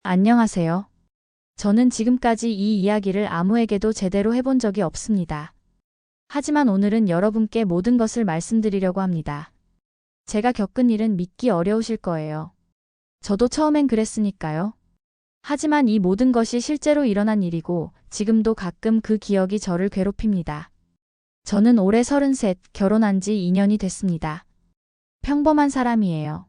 안녕하세요. 저는 지금까지 이 이야기를 아무에게도 제대로 해본 적이 없습니다. 하지만 오늘은 여러분께 모든 것을 말씀드리려고 합니다. 제가 겪은 일은 믿기 어려우실 거예요. 저도 처음엔 그랬으니까요. 하지만 이 모든 것이 실제로 일어난 일이고 지금도 가끔 그 기억이 저를 괴롭힙니다. 저는 올해 33, 결혼한 지 2년이 됐습니다. 평범한 사람이에요.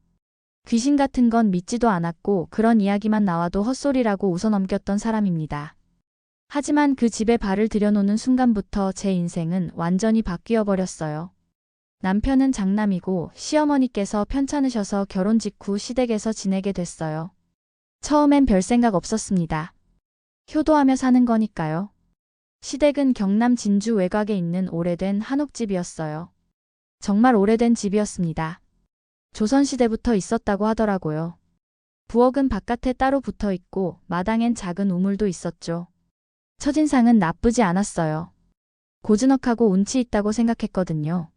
귀신 같은 건 믿지도 않았고 그런 이야기만 나와도 헛소리라고 웃어넘겼던 사람입니다. 하지만 그 집에 발을 들여놓는 순간부터 제 인생은 완전히 바뀌어 버렸어요. 남편은 장남이고 시어머니께서 편찮으셔서 결혼 직후 시댁에서 지내게 됐어요. 처음엔 별 생각 없었습니다. 효도하며 사는 거니까요. 시댁은 경남 진주 외곽에 있는 오래된 한옥집이었어요. 정말 오래된 집이었습니다. 조선시대부터 있었다고 하더라고요. 부엌은 바깥에 따로 붙어 있고 마당엔 작은 우물도 있었죠. 첫인상은 나쁘지 않았어요. 고즈넉하고 운치 있다고 생각했거든요.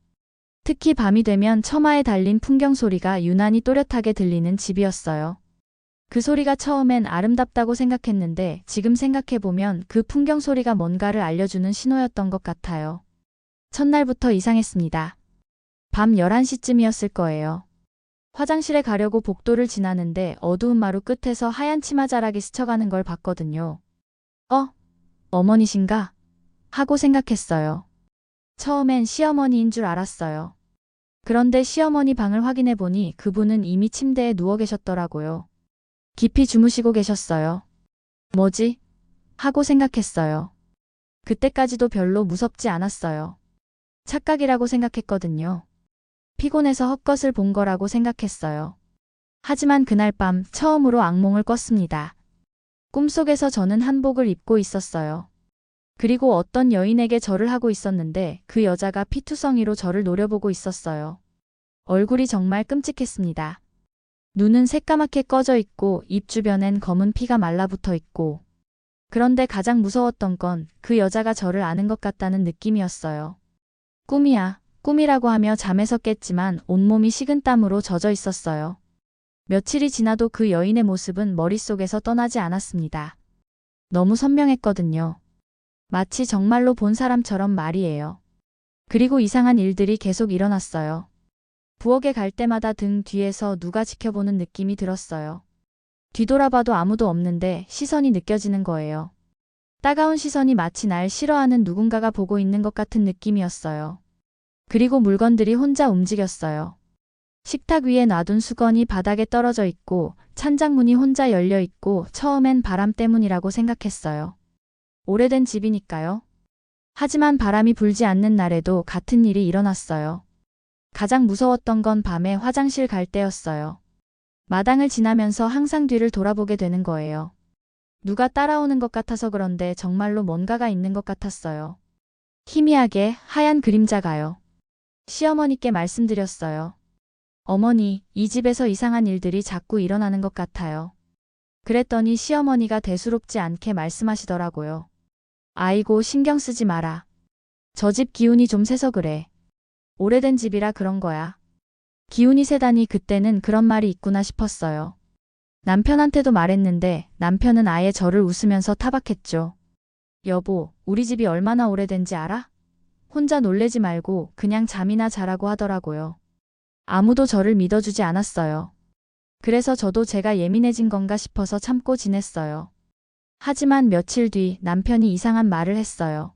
특히 밤이 되면 처마에 달린 풍경 소리가 유난히 또렷하게 들리는 집이었어요. 그 소리가 처음엔 아름답다고 생각했는데 지금 생각해보면 그 풍경 소리가 뭔가를 알려주는 신호였던 것 같아요. 첫날부터 이상했습니다. 밤 11시쯤이었을 거예요. 화장실에 가려고 복도를 지나는데 어두운 마루 끝에서 하얀 치마자락이 스쳐가는 걸 봤거든요. 어머니신가? 하고 생각했어요. 처음엔 시어머니인 줄 알았어요. 그런데 시어머니 방을 확인해 보니 그분은 이미 침대에 누워 계셨더라고요. 깊이 주무시고 계셨어요. 뭐지? 하고 생각했어요. 그때까지도 별로 무섭지 않았어요. 착각이라고 생각했거든요. 피곤해서 헛것을 본 거라고 생각했어요. 하지만 그날 밤 처음으로 악몽을 꿨습니다. 꿈속에서 저는 한복을 입고 있었어요. 그리고 어떤 여인에게 절을 하고 있었는데 그 여자가 피투성이로 저를 노려보고 있었어요. 얼굴이 정말 끔찍했습니다. 눈은 새까맣게 꺼져 있고 입 주변엔 검은 피가 말라붙어 있고. 그런데 가장 무서웠던 건 그 여자가 저를 아는 것 같다는 느낌이었어요. 꿈이야. 꿈이라고 하며 잠에서 깼지만 온몸이 식은땀으로 젖어 있었어요. 며칠이 지나도 그 여인의 모습은 머릿속에서 떠나지 않았습니다. 너무 선명했거든요. 마치 정말로 본 사람처럼 말이에요. 그리고 이상한 일들이 계속 일어났어요. 부엌에 갈 때마다 등 뒤에서 누가 지켜보는 느낌이 들었어요. 뒤돌아봐도 아무도 없는데 시선이 느껴지는 거예요. 따가운 시선이 마치 날 싫어하는 누군가가 보고 있는 것 같은 느낌이었어요. 그리고 물건들이 혼자 움직였어요. 식탁 위에 놔둔 수건이 바닥에 떨어져 있고 찬장문이 혼자 열려 있고 처음엔 바람 때문이라고 생각했어요. 오래된 집이니까요. 하지만 바람이 불지 않는 날에도 같은 일이 일어났어요. 가장 무서웠던 건 밤에 화장실 갈 때였어요. 마당을 지나면서 항상 뒤를 돌아보게 되는 거예요. 누가 따라오는 것 같아서 그런데 정말로 뭔가가 있는 것 같았어요. 희미하게 하얀 그림자가요. 시어머니께 말씀드렸어요. 어머니, 이 집에서 이상한 일들이 자꾸 일어나는 것 같아요. 그랬더니 시어머니가 대수롭지 않게 말씀하시더라고요. 아이고, 신경 쓰지 마라. 저 집 기운이 좀 세서 그래. 오래된 집이라 그런 거야. 기운이 세다니 그때는 그런 말이 있구나 싶었어요. 남편한테도 말했는데 남편은 아예 저를 웃으면서 타박했죠. 여보, 우리 집이 얼마나 오래된지 알아? 혼자 놀래지 말고 그냥 잠이나 자라고 하더라고요. 아무도 저를 믿어주지 않았어요. 그래서 저도 제가 예민해진 건가 싶어서 참고 지냈어요. 하지만 며칠 뒤 남편이 이상한 말을 했어요.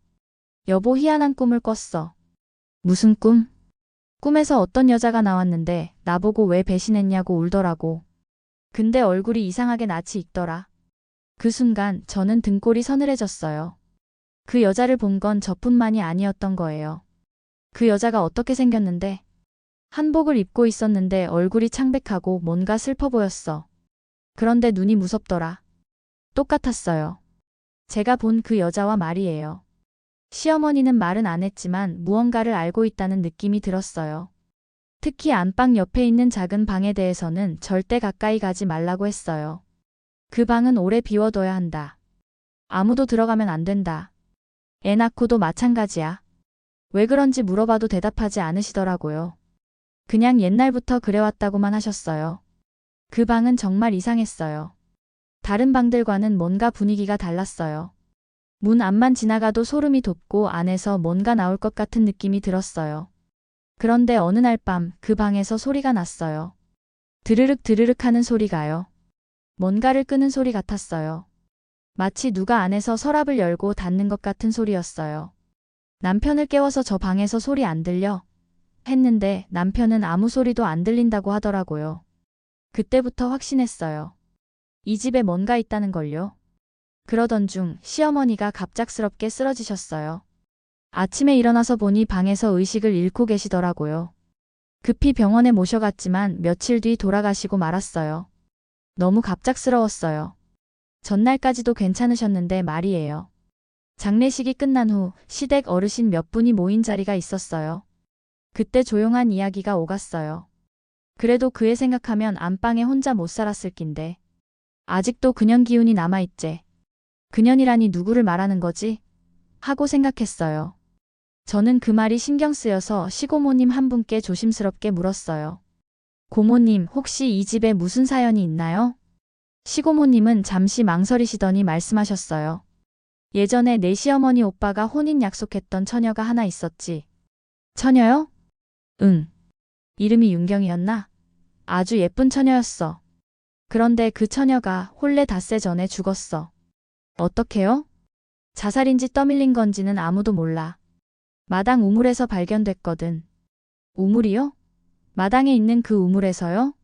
여보, 희한한 꿈을 꿨어. 무슨 꿈? 꿈에서 어떤 여자가 나왔는데 나보고 왜 배신했냐고 울더라고. 근데 얼굴이 이상하게 낯이 익더라. 그 순간 저는 등골이 서늘해졌어요. 그 여자를 본 건 저뿐만이 아니었던 거예요. 그 여자가 어떻게 생겼는데? 한복을 입고 있었는데 얼굴이 창백하고 뭔가 슬퍼 보였어. 그런데 눈이 무섭더라. 똑같았어요. 제가 본 그 여자와 말이에요. 시어머니는 말은 안 했지만 무언가를 알고 있다는 느낌이 들었어요. 특히 안방 옆에 있는 작은 방에 대해서는 절대 가까이 가지 말라고 했어요. 그 방은 오래 비워둬야 한다. 아무도 들어가면 안 된다. 애 낳고도 마찬가지야. 왜 그런지 물어봐도 대답하지 않으시더라고요. 그냥 옛날부터 그래왔다고만 하셨어요. 그 방은 정말 이상했어요. 다른 방들과는 뭔가 분위기가 달랐어요. 문 앞만 지나가도 소름이 돋고 안에서 뭔가 나올 것 같은 느낌이 들었어요. 그런데 어느 날 밤 그 방에서 소리가 났어요. 드르륵 드르륵 하는 소리가요. 뭔가를 끄는 소리 같았어요. 마치 누가 안에서 서랍을 열고 닫는 것 같은 소리였어요. 남편을 깨워서 저 방에서 소리 안 들려? 했는데 남편은 아무 소리도 안 들린다고 하더라고요. 그때부터 확신했어요. 이 집에 뭔가 있다는 걸요. 그러던 중 시어머니가 갑작스럽게 쓰러지셨어요. 아침에 일어나서 보니 방에서 의식을 잃고 계시더라고요. 급히 병원에 모셔갔지만 며칠 뒤 돌아가시고 말았어요. 너무 갑작스러웠어요. 전날까지도 괜찮으셨는데 말이에요. 장례식이 끝난 후 시댁 어르신 몇 분이 모인 자리가 있었어요. 그때 조용한 이야기가 오갔어요. 그래도 그 애 생각하면 안방에 혼자 못 살았을 낀데. 아직도 그년 기운이 남아있제. 그년이라니 누구를 말하는 거지? 하고 생각했어요. 저는 그 말이 신경 쓰여서 시고모님 한 분께 조심스럽게 물었어요. 고모님, 혹시 이 집에 무슨 사연이 있나요? 시고모님은 잠시 망설이시더니 말씀하셨어요. 예전에 내 시어머니 오빠가 혼인 약속했던 처녀가 하나 있었지. 처녀요? 응. 이름이 윤경이었나? 아주 예쁜 처녀였어. 그런데 그 처녀가 혼례 닷새 전에 죽었어. 어떻게요? 자살인지 떠밀린 건지는 아무도 몰라. 마당 우물에서 발견됐거든. 우물이요? 마당에 있는 그 우물에서요?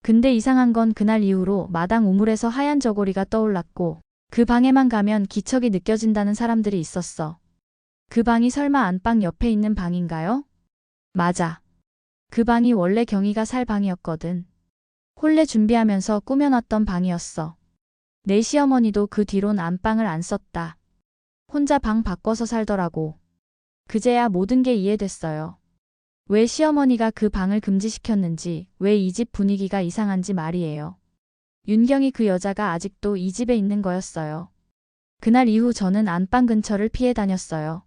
근데 이상한 건 그날 이후로 마당 우물에서 하얀 저고리가 떠올랐고 그 방에만 가면 기척이 느껴진다는 사람들이 있었어. 그 방이 설마 안방 옆에 있는 방인가요? 맞아. 그 방이 원래 경희가 살 방이었거든. 혼례 준비하면서 꾸며놨던 방이었어. 내 시어머니도 그 뒤론 안방을 안 썼다. 혼자 방 바꿔서 살더라고. 그제야 모든 게 이해됐어요. 왜 시어머니가 그 방을 금지시켰는지, 왜 이 집 분위기가 이상한지 말이에요. 윤경이 그 여자가 아직도 이 집에 있는 거였어요. 그날 이후 저는 안방 근처를 피해 다녔어요.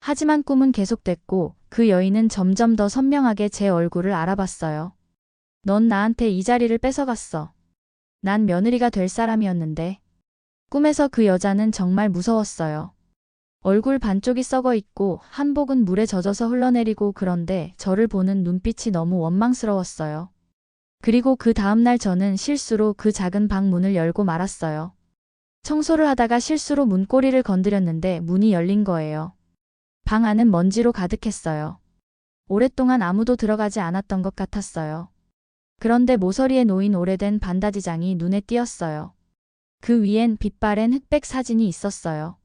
하지만 꿈은 계속됐고 그 여인은 점점 더 선명하게 제 얼굴을 알아봤어요. 넌 나한테 이 자리를 뺏어갔어. 난 며느리가 될 사람이었는데. 꿈에서 그 여자는 정말 무서웠어요. 얼굴 반쪽이 썩어 있고 한복은 물에 젖어서 흘러내리고 그런데 저를 보는 눈빛이 너무 원망스러웠어요. 그리고 그 다음날 저는 실수로 그 작은 방 문을 열고 말았어요. 청소를 하다가 실수로 문고리를 건드렸는데 문이 열린 거예요. 방 안은 먼지로 가득했어요. 오랫동안 아무도 들어가지 않았던 것 같았어요. 그런데 모서리에 놓인 오래된 반다지장이 눈에 띄었어요. 그 위엔 빛바랜 흑백 사진이 있었어요.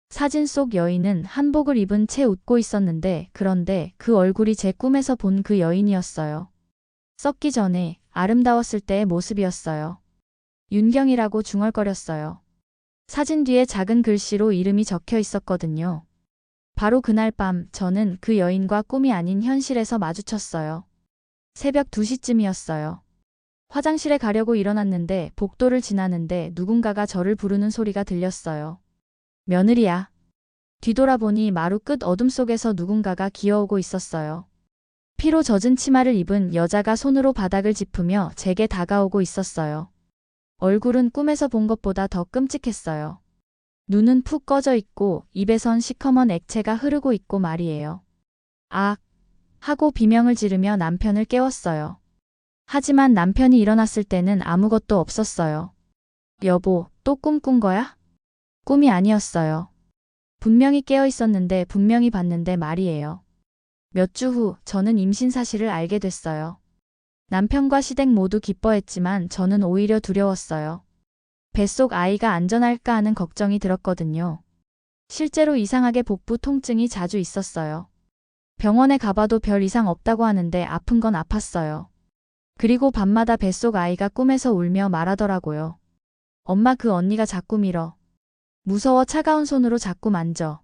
사진 속 여인은 한복을 입은 채 웃고 있었는데 그런데 그 얼굴이 제 꿈에서 본 그 여인이었어요. 썩기 전에 아름다웠을 때의 모습이었어요. 윤경이라고 중얼거렸어요. 사진 뒤에 작은 글씨로 이름이 적혀 있었거든요. 바로 그날 밤 저는 그 여인과 꿈이 아닌 현실에서 마주쳤어요. 새벽 2시쯤이었어요. 화장실에 가려고 일어났는데 복도를 지나는데 누군가가 저를 부르는 소리가 들렸어요. 며느리야. 뒤돌아보니 마루 끝 어둠 속에서 누군가가 기어오고 있었어요. 피로 젖은 치마를 입은 여자가 손으로 바닥을 짚으며 제게 다가오고 있었어요. 얼굴은 꿈에서 본 것보다 더 끔찍했어요. 눈은 푹 꺼져 있고 입에선 시커먼 액체가 흐르고 있고 말이에요. 악! 하고 비명을 지르며 남편을 깨웠어요. 하지만 남편이 일어났을 때는 아무것도 없었어요. 여보, 또 꿈 꾼 거야? 꿈이 아니었어요. 분명히 깨어 있었는데 분명히 봤는데 말이에요. 몇 주 후 저는 임신 사실을 알게 됐어요. 남편과 시댁 모두 기뻐했지만 저는 오히려 두려웠어요. 뱃속 아이가 안전할까 하는 걱정이 들었거든요. 실제로 이상하게 복부 통증이 자주 있었어요. 병원에 가봐도 별 이상 없다고 하는데 아픈 건 아팠어요. 그리고 밤마다 뱃속 아이가 꿈에서 울며 말하더라고요. 엄마, 그 언니가 자꾸 밀어. 무서워. 차가운 손으로 자꾸 만져.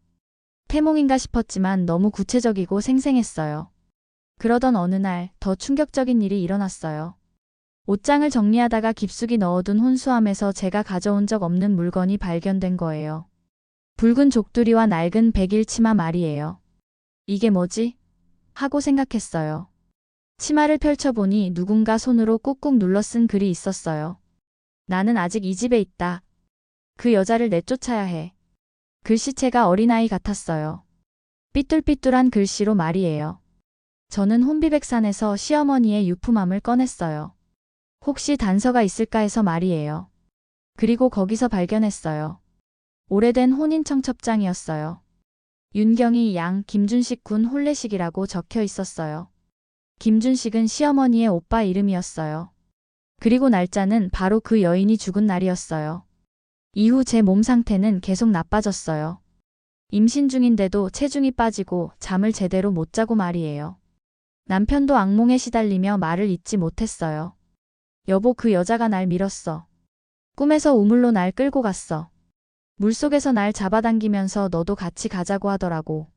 태몽인가 싶었지만 너무 구체적이고 생생했어요. 그러던 어느 날 더 충격적인 일이 일어났어요. 옷장을 정리하다가 깊숙이 넣어둔 혼수함에서 제가 가져온 적 없는 물건이 발견된 거예요. 붉은 족두리와 낡은 백일 치마 말이에요. 이게 뭐지? 하고 생각했어요. 치마를 펼쳐보니 누군가 손으로 꾹꾹 눌러 쓴 글이 있었어요. 나는 아직 이 집에 있다. 그 여자를 내쫓아야 해. 글씨체가 어린아이 같았어요. 삐뚤삐뚤한 글씨로 말이에요. 저는 혼비백산에서 시어머니의 유품함을 꺼냈어요. 혹시 단서가 있을까 해서 말이에요. 그리고 거기서 발견했어요. 오래된 혼인청첩장이었어요. 윤경희 양 김준식 군 혼례식이라고 적혀 있었어요. 김준식은 시어머니의 오빠 이름이었어요. 그리고 날짜는 바로 그 여인이 죽은 날이었어요. 이후 제 몸 상태는 계속 나빠졌어요. 임신 중인데도 체중이 빠지고 잠을 제대로 못 자고 말이에요. 남편도 악몽에 시달리며 말을 잇지 못했어요. 여보, 그 여자가 날 밀었어. 꿈에서 우물로 날 끌고 갔어. 물속에서 날 잡아당기면서 너도 같이 가자고 하더라고.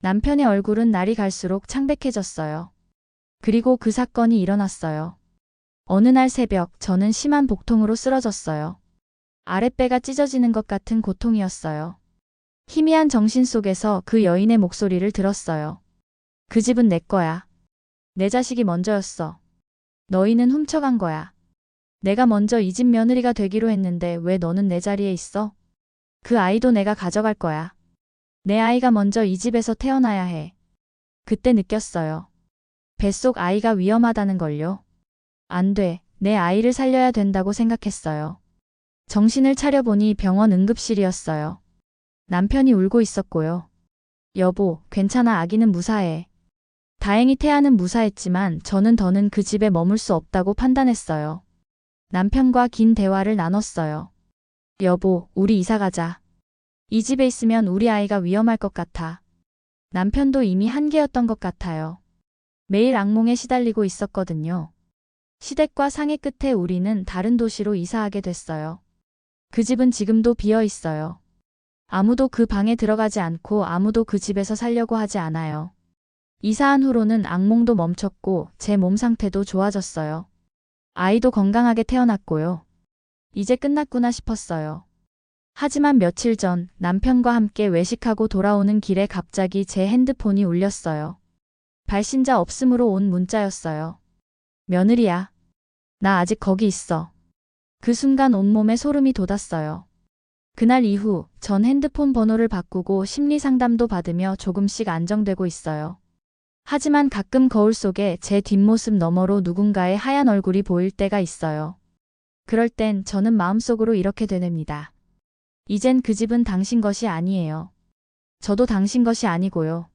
남편의 얼굴은 날이 갈수록 창백해졌어요. 그리고 그 사건이 일어났어요. 어느 날 새벽 저는 심한 복통으로 쓰러졌어요. 아랫배가 찢어지는 것 같은 고통이었어요. 희미한 정신 속에서 그 여인의 목소리를 들었어요. 그 집은 내 거야. 내 자식이 먼저였어. 너희는 훔쳐간 거야. 내가 먼저 이 집 며느리가 되기로 했는데 왜 너는 내 자리에 있어? 그 아이도 내가 가져갈 거야. 내 아이가 먼저 이 집에서 태어나야 해. 그때 느꼈어요. 뱃속 아이가 위험하다는 걸요. 안 돼. 내 아이를 살려야 된다고 생각했어요. 정신을 차려보니 병원 응급실이었어요. 남편이 울고 있었고요. 여보, 괜찮아. 아기는 무사해. 다행히 태아는 무사했지만 저는 더는 그 집에 머물 수 없다고 판단했어요. 남편과 긴 대화를 나눴어요. 여보, 우리 이사 가자. 이 집에 있으면 우리 아이가 위험할 것 같아. 남편도 이미 한계였던 것 같아요. 매일 악몽에 시달리고 있었거든요. 시댁과 상의 끝에 우리는 다른 도시로 이사하게 됐어요. 그 집은 지금도 비어 있어요. 아무도 그 방에 들어가지 않고 아무도 그 집에서 살려고 하지 않아요. 이사한 후로는 악몽도 멈췄고 제 몸 상태도 좋아졌어요. 아이도 건강하게 태어났고요. 이제 끝났구나 싶었어요. 하지만 며칠 전 남편과 함께 외식하고 돌아오는 길에 갑자기 제 핸드폰이 울렸어요. 발신자 없음으로 온 문자였어요. 며느리야. 나 아직 거기 있어. 그 순간 온몸에 소름이 돋았어요. 그날 이후 전 핸드폰 번호를 바꾸고 심리 상담도 받으며 조금씩 안정되고 있어요. 하지만 가끔 거울 속에 제 뒷모습 너머로 누군가의 하얀 얼굴이 보일 때가 있어요. 그럴 땐 저는 마음속으로 이렇게 되뇌입니다. 이젠 그 집은 당신 것이 아니에요. 저도 당신 것이 아니고요.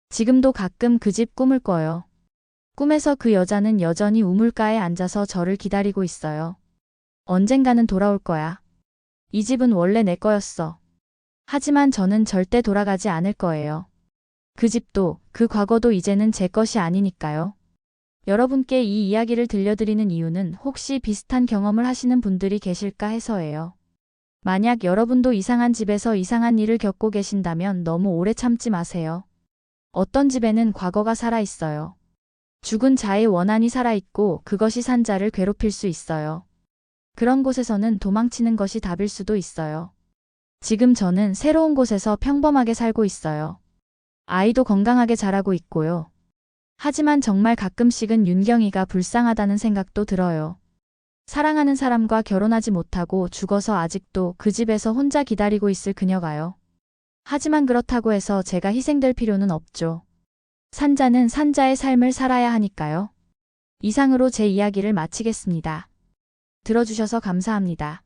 지금도 가끔 그 집 꿈을 꿔요. 꿈에서 그 여자는 여전히 우물가에 앉아서 저를 기다리고 있어요. 언젠가는 돌아올 거야. 이 집은 원래 내 거였어. 하지만 저는 절대 돌아가지 않을 거예요. 그 집도, 그 과거도 이제는 제 것이 아니니까요. 여러분께 이 이야기를 들려드리는 이유는 혹시 비슷한 경험을 하시는 분들이 계실까 해서예요. 만약 여러분도 이상한 집에서 이상한 일을 겪고 계신다면 너무 오래 참지 마세요. 어떤 집에는 과거가 살아있어요. 죽은 자의 원한이 살아있고 그것이 산 자를 괴롭힐 수 있어요. 그런 곳에서는 도망치는 것이 답일 수도 있어요. 지금 저는 새로운 곳에서 평범하게 살고 있어요. 아이도 건강하게 자라고 있고요. 하지만 정말 가끔씩은 윤경이가 불쌍하다는 생각도 들어요. 사랑하는 사람과 결혼하지 못하고 죽어서 아직도 그 집에서 혼자 기다리고 있을 그녀가요. 하지만 그렇다고 해서 제가 희생될 필요는 없죠. 산자는 산자의 삶을 살아야 하니까요. 이상으로 제 이야기를 마치겠습니다. 들어주셔서 감사합니다.